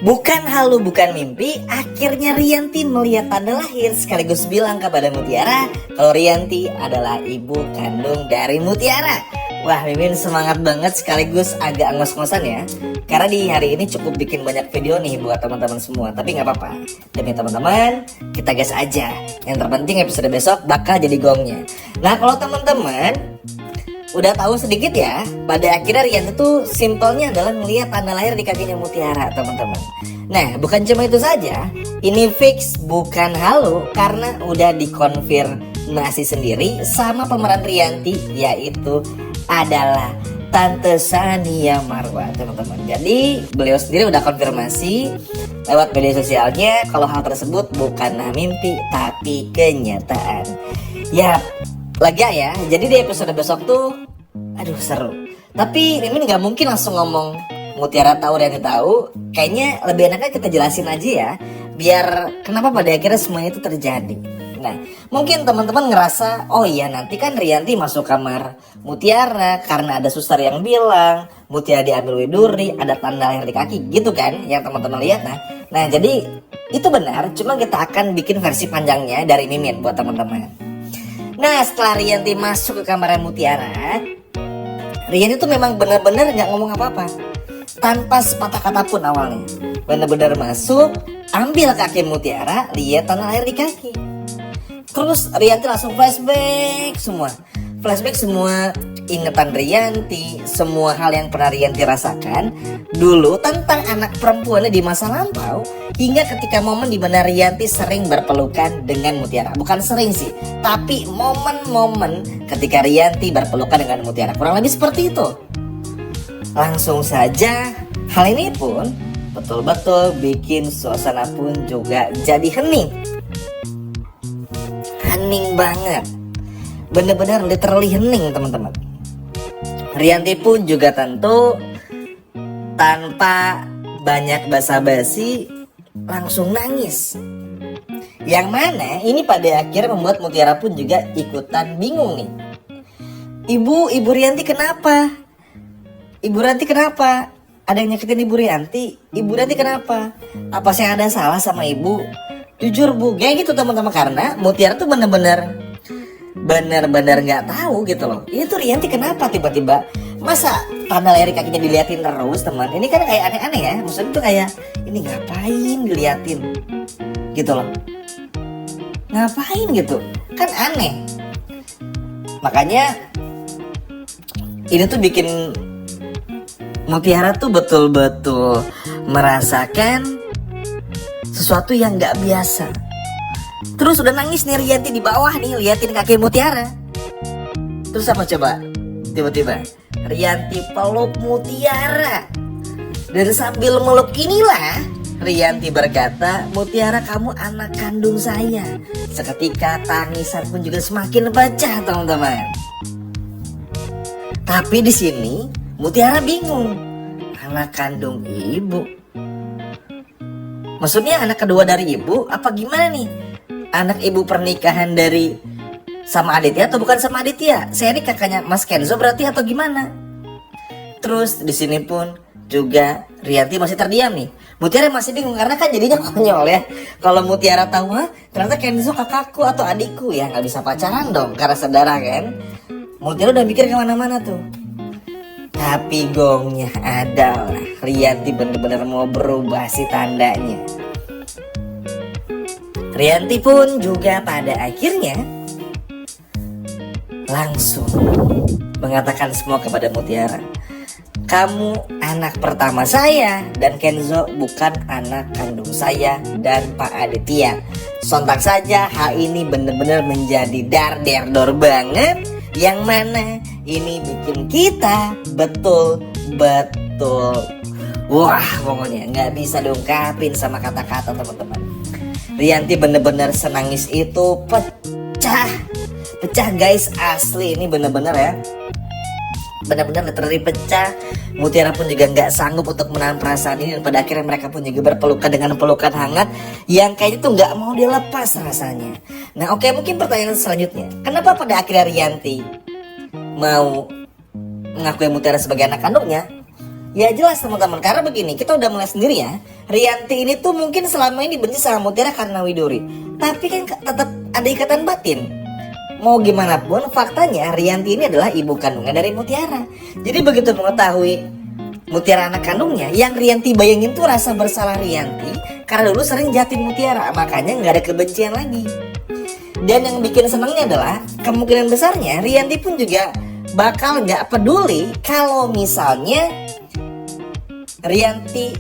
Bukan halu bukan mimpi, akhirnya Rianti melihat tanda lahir sekaligus bilang kepada Mutiara kalau Rianti adalah ibu kandung dari Mutiara. Wah, Mimin semangat banget sekaligus agak ngos-ngosan ya. Karena di hari ini cukup bikin banyak video nih buat teman-teman semua. Tapi nggak apa-apa, demi teman-teman kita gas aja. Yang terpenting episode besok bakal jadi gongnya. Nah, kalau teman-teman udah tahu sedikit ya, pada akhirnya Rianti tuh simpelnya adalah melihat tanda lahir di kakinya Mutiara, teman-teman. Nah, bukan cuma itu saja, ini fix bukan halu karena udah dikonfirmasi sendiri sama pemeran Rianti, yaitu adalah Tante Sania Marwa, teman-teman. Jadi beliau sendiri udah konfirmasi lewat media sosialnya kalau hal tersebut bukanlah mimpi tapi kenyataan. Ya, lega ya. Jadi di episode besok tuh aduh seru. Tapi Mimin gak mungkin langsung ngomong Mutiara tahu Rianti tahu. Kayaknya lebih enaknya kita jelasin aja ya, biar kenapa pada akhirnya semuanya itu terjadi. Nah, mungkin teman-teman ngerasa, oh iya nanti kan Rianti masuk kamar Mutiara karena ada suster yang bilang Mutiara diambil widuri, ada tanda lahir di kaki, gitu kan yang teman-teman lihat. Nah jadi itu benar, cuma kita akan bikin versi panjangnya dari Mimin buat teman-teman. Nah, setelah Rianti masuk ke kamarnya Mutiara, Rianti tuh memang benar-benar nggak ngomong apa-apa, tanpa sepatah kata pun awalnya. Benar-benar masuk, ambil kaki Mutiara, lihat tanda lahir di kaki. Terus Rianti langsung flashback semua ingetan Rianti, semua hal yang pernah Rianti rasakan dulu tentang anak perempuannya di masa lampau, hingga ketika momen di mana Rianti sering berpelukan dengan Mutiara. Bukan sering sih, tapi momen-momen ketika Rianti berpelukan dengan Mutiara, kurang lebih seperti itu. Langsung saja hal ini pun betul-betul bikin suasana pun juga jadi hening banget, bener-bener literally hening, teman-teman. Rianti pun juga tentu tanpa banyak basa-basi langsung nangis, yang mana ini pada akhirnya membuat Mutiara pun juga ikutan bingung nih. Ibu Rianti kenapa? Ibu Rianti kenapa? Ada yang nyakitin Ibu Rianti? Ibu Rianti kenapa? Apa saya ada salah sama ibu? Jujur bu, kayak gitu teman-teman, karena Mutiara tuh bener-bener nggak tahu gitu loh. Ini tuh Rianti kenapa tiba-tiba? Masa tanda lahir kakinya diliatin terus, teman? Ini kan kayak aneh-aneh ya. Maksudnya tuh kayak ini ngapain diliatin gitu loh? Ngapain gitu? Kan aneh. Makanya ini tuh bikin Mutiara tuh betul-betul merasakan sesuatu yang gak biasa. Terus udah nangis nih Rianti di bawah nih, liatin kaki Mutiara. Terus apa coba? Tiba-tiba Rianti peluk Mutiara. Dan sambil meluk inilah Rianti berkata, Mutiara kamu anak kandung saya. Seketika tangisan pun juga semakin pecah, teman-teman. Tapi di sini Mutiara bingung. Anak kandung ibu, maksudnya anak kedua dari ibu apa gimana nih? Anak ibu pernikahan dari sama Aditya atau bukan sama Aditya? Saya ini kakaknya Mas Kenzo berarti atau gimana? Terus di sini pun juga Rianti masih terdiam nih. Mutiara masih bingung karena kan jadinya konyol ya. Kalau Mutiara tahu, ternyata Kenzo kakakku atau adikku, ya nggak bisa pacaran dong karena saudara kan. Mutiara udah mikir kemana-mana tuh. Tapi gongnya adalah Rianti bener-bener mau berubah si tandanya. Rianti pun juga pada akhirnya langsung mengatakan semua kepada Mutiara. Kamu anak pertama saya dan Kenzo bukan anak kandung saya dan Pak Aditya. Sontak saja hal ini bener-bener menjadi dar-der-dor banget, yang mana ini bikin kita betul-betul wah, pokoknya nggak bisa diungkapin sama kata-kata, teman-teman. Rianti bener-bener senangis itu pecah guys, asli ini bener-bener ya, benar-benar literally pecah. Mutiara pun juga nggak sanggup untuk menahan perasaan ini, dan pada akhirnya mereka pun juga berpelukan dengan pelukan hangat yang kayaknya tuh nggak mau dia lepas rasanya. Nah oke, mungkin pertanyaan selanjutnya, kenapa pada akhirnya Rianti mau mengakui Mutiara sebagai anak kandungnya? Ya jelas teman-teman, karena begini, kita udah mulai sendiri ya. Rianti ini tuh mungkin selama ini benci sama Mutiara karena Widuri, tapi kan tetap ada ikatan batin. Mau gimana pun faktanya Rianti ini adalah ibu kandungnya dari Mutiara. Jadi begitu mengetahui Mutiara anak kandungnya, yang Rianti bayangin tuh rasa bersalah Rianti karena dulu sering jahatin Mutiara, makanya nggak ada kebencian lagi. Dan yang bikin senengnya adalah kemungkinan besarnya Rianti pun juga bakal nggak peduli kalau misalnya Rianti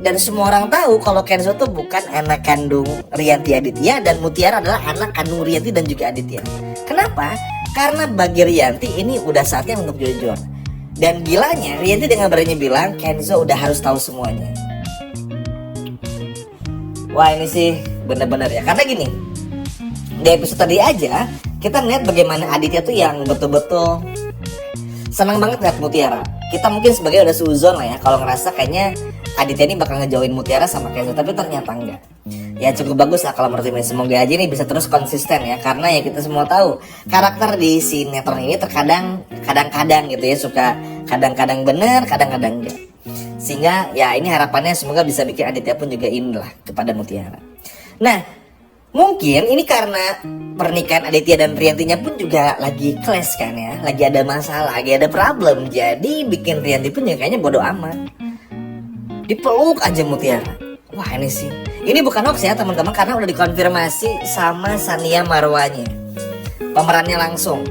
dan semua orang tahu kalau Kenzo tuh bukan anak kandung Rianti Aditya dan Mutiara adalah anak kandung Rianti dan juga Aditya. Kenapa? Karena bagi Rianti ini udah saatnya untuk jujur. Dan gilanya Rianti dengan berani bilang Kenzo udah harus tahu semuanya. Wah ini sih bener-bener ya. Karena gini, di episode tadi aja kita ngeliat bagaimana Aditya tuh yang betul-betul senang banget lihat Mutiara. Kita mungkin sebagai udah suzon lah ya kalau ngerasa kayaknya Aditya ini bakal ngejauhin Mutiara sama Kenzo, tapi ternyata enggak. Ya cukup bagus lah kalau menurut ini. Semoga aja ini bisa terus konsisten ya, karena ya kita semua tahu karakter di sinetron ini terkadang kadang-kadang gitu ya, suka kadang-kadang bener, kadang-kadang enggak. Sehingga ya ini harapannya semoga bisa bikin Aditya pun juga in lah kepada Mutiara. Nah, mungkin ini karena pernikahan Aditya dan Riantinya pun juga lagi clash kan ya, lagi ada masalah, lagi ada problem. Jadi bikin Rianti pun ya kayaknya bodo amat, dipeluk aja Mutiara. Wah ini sih, ini bukan hoax ya teman-teman, karena udah dikonfirmasi sama Sania Marwanya, pemerannya langsung.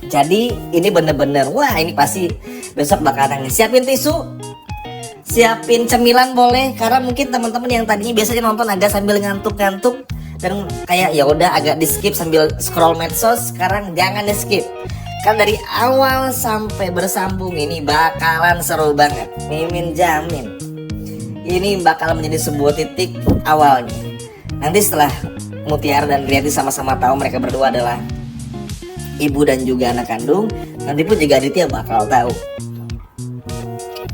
Jadi ini bener-bener, wah ini pasti besok bakal nangis. Siapin tisu, siapin cemilan boleh, karena mungkin teman-teman yang tadinya biasanya nonton agak sambil ngantuk-ngantuk dan kayak ya udah agak di skip sambil scroll medsos, sekarang jangan di skip. Kan dari awal sampai bersambung ini bakalan seru banget. Mimin jamin ini bakal menjadi sebuah titik awalnya. Nanti setelah Mutiara dan Rianti sama-sama tahu mereka berdua adalah ibu dan juga anak kandung, nanti pun juga Aditya bakal tahu.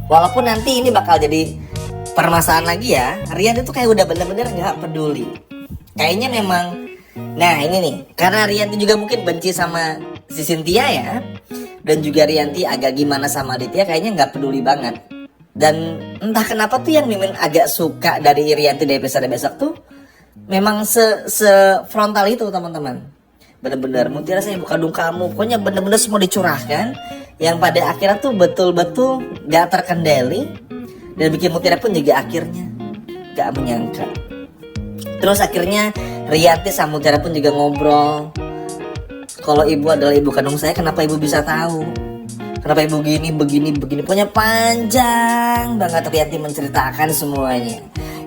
Walaupun nanti ini bakal jadi permasalahan lagi ya, Rianti tuh kayak udah bener-bener gak peduli. Kayaknya memang, nah ini nih, karena Rianti juga mungkin benci sama si Cynthia ya, dan juga Rianti agak gimana sama Aditya, kayaknya gak peduli banget. Dan entah kenapa tuh yang Mimin agak suka dari Rianti di episode besok tuh memang se-frontal itu teman-teman. Bener-bener Mutiara saya bukan kandung kamu, pokoknya bener-bener semua dicurahkan, yang pada akhirnya tuh betul-betul gak terkendali. Dan bikin Mutiara pun juga akhirnya gak menyangka. Terus akhirnya Rianti sama Mutiara pun juga ngobrol, kalau ibu adalah ibu kandung saya, kenapa ibu bisa tahu? Kenapa ibu begini. Pokoknya panjang banget Rianti menceritakan semuanya.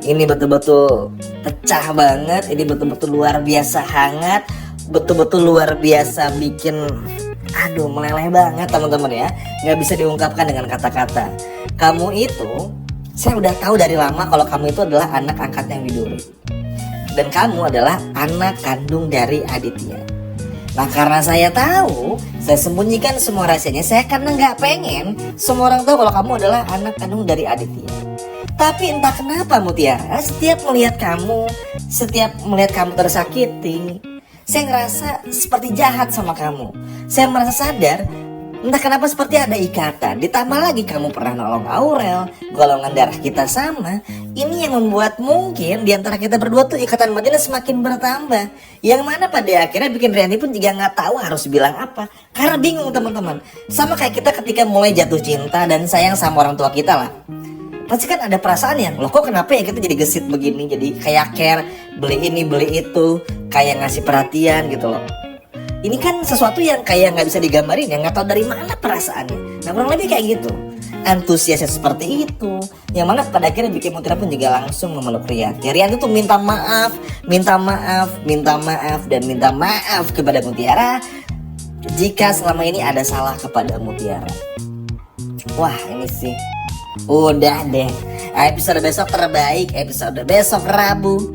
Ini betul-betul pecah banget, ini betul-betul luar biasa hangat, betul-betul luar biasa bikin aduh meleleh banget teman-teman ya. Gak bisa diungkapkan dengan kata-kata. Kamu itu, saya udah tahu dari lama kalau kamu itu adalah anak angkatnya Widuri. Dan kamu adalah anak kandung dari Aditya. Nah karena saya tahu, saya sembunyikan semua rahasianya. Saya karena nggak pengen semua orang tahu kalau kamu adalah anak kandung dari Aditya. Tapi entah kenapa Mutiara, setiap melihat kamu tersakiti, saya ngerasa seperti jahat sama kamu. Saya merasa sadar, entah kenapa seperti ada ikatan. Ditambah lagi kamu pernah nolong Aurel, golongan darah kita sama. Ini yang membuat mungkin diantara kita berdua tuh ikatan batinnya semakin bertambah. Yang mana pada akhirnya bikin Rianti pun juga gak tahu harus bilang apa. Karena bingung teman-teman. Sama kayak kita ketika mulai jatuh cinta dan sayang sama orang tua kita lah. Pasti kan ada perasaan yang, loh kok kenapa ya kita jadi gesit begini. Jadi kayak care, beli ini beli itu, kayak ngasih perhatian gitu loh. Ini kan sesuatu yang kayak gak bisa digambarin ya, gak tahu dari mana perasaannya. Nah kurang lebih kayak gitu, antusiasnya seperti itu, yang mana pada akhirnya bikin Mutiara pun juga langsung memeluk Rianti. Rianti tuh minta maaf dan minta maaf kepada Mutiara jika selama ini ada salah kepada Mutiara. Wah ini sih udah deh, episode besok terbaik, episode besok Rabu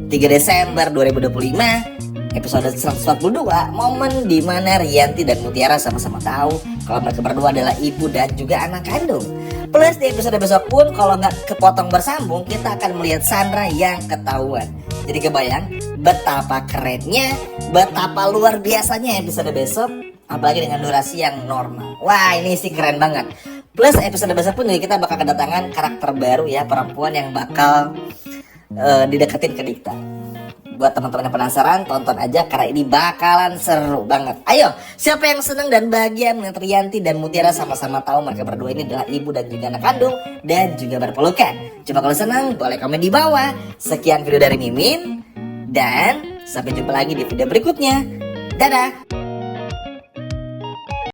3 Desember 2025, episode 142, momen dimana Rianti dan Mutiara sama-sama tahu kalau mereka berdua adalah ibu dan juga anak kandung. Plus di episode besok pun kalau nggak kepotong bersambung, kita akan melihat Sandra yang ketahuan. Jadi kebayang betapa kerennya, betapa luar biasanya episode besok. apalagi dengan durasi yang normal. Wah, ini sih keren banget. Plus episode besar pun juga kita bakal kedatangan karakter baru ya, perempuan yang bakal dideketin ke Dikta. Buat teman-teman yang penasaran, tonton aja karena ini bakalan seru banget. Ayo, siapa yang seneng dan bahagia melihat Rianti dan Mutiara sama-sama tahu mereka berdua ini adalah ibu dan juga anak kandung dan juga berpelukan? Coba kalau senang, boleh komen di bawah. Sekian video dari Mimin, dan sampai jumpa lagi di video berikutnya. Dadah!